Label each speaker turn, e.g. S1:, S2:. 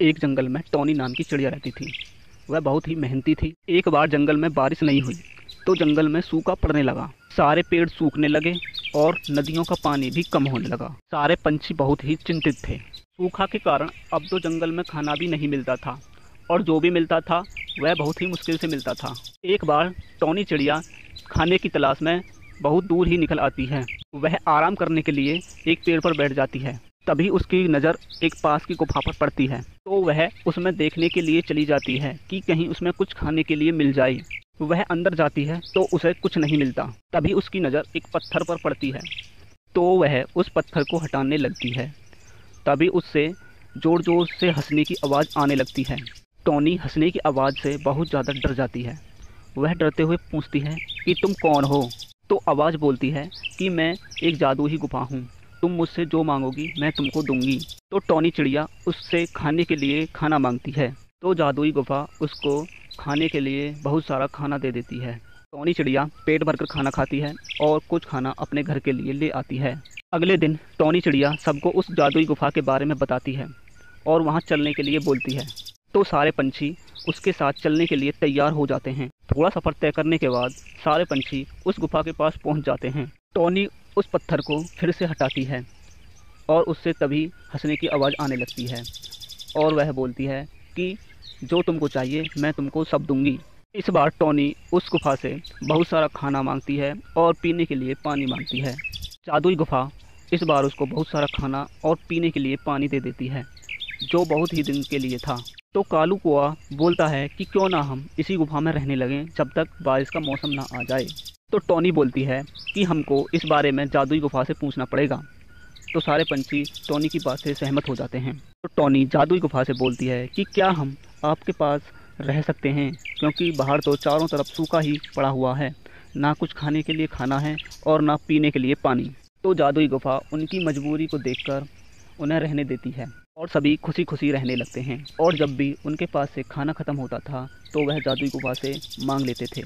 S1: एक जंगल में टॉनी नाम की चिड़िया रहती थी। वह बहुत ही मेहनती थी। एक बार जंगल में बारिश नहीं हुई तो जंगल में सूखा पड़ने लगा। सारे पेड़ सूखने लगे और नदियों का पानी भी कम होने लगा। सारे पंछी बहुत ही चिंतित थे। सूखा के कारण अब तो जंगल में खाना भी नहीं मिलता था और जो भी मिलता था वह बहुत ही मुश्किल से मिलता था। एक बार टॉनी चिड़िया खाने की तलाश में बहुत दूर ही निकल आती है। वह आराम करने के लिए एक पेड़ पर बैठ जाती है। तभी उसकी नज़र एक पास की गुफा पर पड़ती है तो वह उसमें देखने के लिए चली जाती है कि कहीं उसमें कुछ खाने के लिए मिल जाए। वह अंदर जाती है तो उसे कुछ नहीं मिलता। तभी उसकी नज़र एक पत्थर पर पड़ती है तो वह उस पत्थर को हटाने लगती है। तभी उससे ज़ोर ज़ोर से हंसने की आवाज़ आने लगती है। टॉनी हंसने की आवाज़ से बहुत ज़्यादा डर जाती है। वह डरते हुए पूछती है कि तुम कौन हो? तो आवाज़ बोलती है कि मैं एक जादुई गुफा हूँ, तुम मुझसे जो मांगोगी मैं तुमको दूंगी। तो टॉनी चिड़िया उससे खाने के लिए खाना मांगती है तो जादुई गुफा उसको खाने के लिए बहुत सारा खाना दे देती है। टॉनी चिड़िया पेट भरकर खाना खाती है और कुछ खाना अपने घर के लिए ले आती है। अगले दिन टॉनी चिड़िया सबको उस जादुई गुफा के बारे में बताती है और वहाँ चलने के लिए बोलती है। तो सारे पंछी उसके साथ चलने के लिए तैयार हो जाते हैं। थोड़ा सफ़र तय करने के बाद सारे पंछी उस गुफा के पास पहुँच जाते हैं। टॉनी उस पत्थर को फिर से हटाती है और उससे तभी हंसने की आवाज़ आने लगती है और वह बोलती है कि जो तुमको चाहिए मैं तुमको सब दूंगी। इस बार टॉनी उस गुफा से बहुत सारा खाना मांगती है और पीने के लिए पानी मांगती है। जादुई गुफा इस बार उसको बहुत सारा खाना और पीने के लिए पानी दे देती है जो बहुत ही दिन के लिए था। तो कालू कौआ बोलता है कि क्यों ना हम इसी गुफा में रहने लगें जब तक बारिश का मौसम ना आ जाए। तो टॉनी बोलती है कि हमको इस बारे में जादुई गुफा से पूछना पड़ेगा। तो सारे पंछी टॉनी की बात से सहमत हो जाते हैं। तो टॉनी जादुई गुफा से बोलती है कि क्या हम आपके पास रह सकते हैं, क्योंकि बाहर तो चारों तरफ सूखा ही पड़ा हुआ है, ना कुछ खाने के लिए खाना है और ना पीने के लिए पानी। तो जादुई गुफा उनकी मजबूरी को देखकर उन्हें रहने देती है और सभी खुशी खुशी रहने लगते हैं। और जब भी उनके पास से खाना ख़त्म होता था तो वह जादुई गुफा से मांग लेते थे।